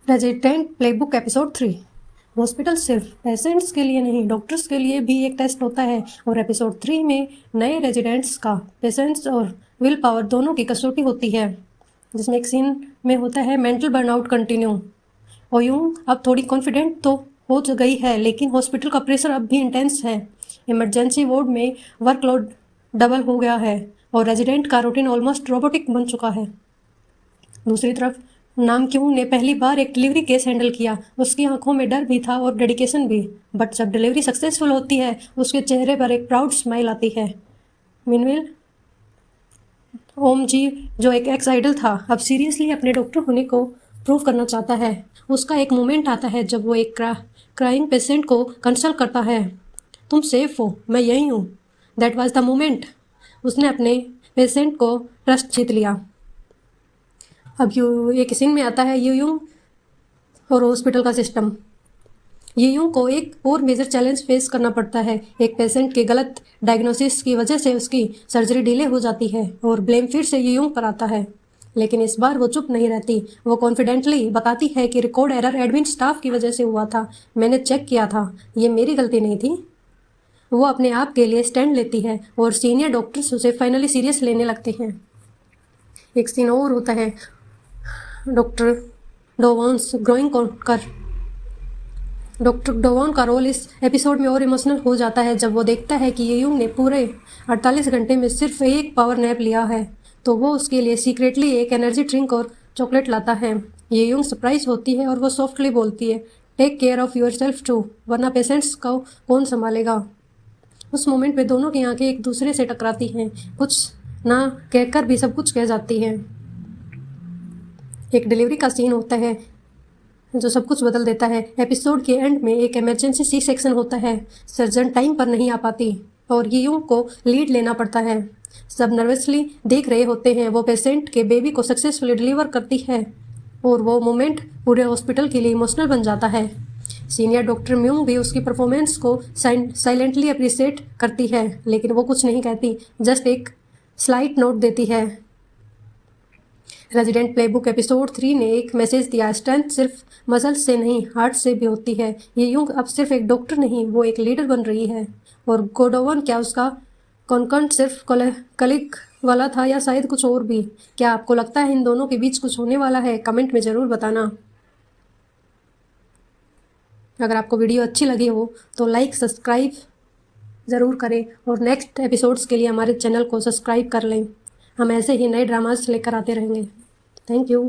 Resident playbook episode 3। Hospital सिर्फ patients के लिए नहीं, डॉक्टर्स के लिए भी एक टेस्ट होता है। और एपिसोड 3 में नए रेजिडेंट्स का पेशेंट्स और विल पावर दोनों की कसौटी होती है, जिसमें एक सीन में होता है मेंटल बर्नआउट कंटिन्यू। ओयुंग अब थोड़ी कॉन्फिडेंट तो हो गई है, लेकिन हॉस्पिटल का प्रेशर अब भी इंटेंस है। इमरजेंसी वार्ड में वर्कलोड डबल हो गया है और रेजिडेंट का रूटीन ऑलमोस्ट रोबोटिक बन चुका है। दूसरी तरफ नामक्यूंग ने पहली बार एक डिलीवरी केस हैंडल किया। उसकी आंखों में डर भी था और डेडिकेशन भी, बट जब डिलीवरी सक्सेसफुल होती है उसके चेहरे पर एक प्राउड स्माइल आती है। मीनवेल ओम जी, जो एक एक्स आइडल था, अब सीरियसली अपने डॉक्टर होने को प्रूव करना चाहता है। उसका एक मोमेंट आता है जब वो एक क्राइंग पेशेंट को कंसल्ट करता है। तुम सेफ हो, मैं यही हूँ। That was the moment. उसने अपने पेशेंट को ट्रस्ट जीत लिया। अब एक सीन में आता है यूयूंग और हॉस्पिटल का सिस्टम। यूयूंग को एक और मेजर चैलेंज फेस करना पड़ता है। एक पेशेंट के गलत डायग्नोसिस की वजह से उसकी सर्जरी डिले हो जाती है और ब्लेम फिर से यूयूंग पर आता है। लेकिन इस बार वो चुप नहीं रहती। वो कॉन्फिडेंटली बताती है कि रिकॉर्ड एरर एडमिन स्टाफ की वजह से हुआ था। मैंने चेक किया था, ये मेरी गलती नहीं थी। वो अपने आप के लिए स्टैंड लेती है और सीनियर डॉक्टर्स उसे फाइनली सीरियस लेने लगते हैं। एक सीन और होता है डॉक्टर डोवॉन्स ग्रोइंग कर। डॉक्टर डोवॉन का रोल इस एपिसोड में और इमोशनल हो जाता है जब वो देखता है कि यूंग ने पूरे 48 घंटे में सिर्फ एक पावर नैप लिया है, तो वो उसके लिए सीक्रेटली एक एनर्जी ड्रिंक और चॉकलेट लाता है। यूंग सरप्राइज होती है और वो सॉफ्टली बोलती है, take care of yourself too, वरना पेशेंट्स को कौन संभालेगा। उस मोमेंट पे दोनों की आंखें एक दूसरे से टकराती हैं, कुछ ना कहकर भी सब कुछ कह जाती हैं। एक डिलीवरी का सीन होता है जो सब कुछ बदल देता है। एपिसोड के एंड में एक इमरजेंसी सी सेक्शन होता है। सर्जन टाइम पर नहीं आ पाती और यूं को लीड लेना पड़ता है। सब नर्वसली देख रहे होते हैं। वो पेशेंट के बेबी को सक्सेसफुली डिलीवर करती है और वो मोमेंट पूरे हॉस्पिटल के लिए इमोशनल बन जाता है। सीनियर डॉक्टर म्यूंग भी उसकी परफॉर्मेंस को साइलेंटली अप्रिशिएट करती है, लेकिन वो कुछ नहीं कहती, जस्ट एक स्लाइट नोट देती है। रेजिडेंट प्लेबुक एपिसोड 3 ने एक मैसेज दिया, स्ट्रेंथ सिर्फ मसल से नहीं, हार्ट से भी होती है। ये यूं अब सिर्फ एक डॉक्टर नहीं, वो एक लीडर बन रही है। और गोडोवन, क्या उसका कॉन्कर्ट सिर्फ कलिक वाला था या शायद कुछ और भी? क्या आपको लगता है इन दोनों के बीच कुछ होने वाला है? कमेंट में ज़रूर बताना। अगर आपको वीडियो अच्छी लगी हो तो लाइक सब्सक्राइब ज़रूर करें और नेक्स्ट एपिसोड्स के लिए हमारे चैनल को सब्सक्राइब कर लें। हम ऐसे ही नए ड्रामास लेकर आते रहेंगे। Thank you.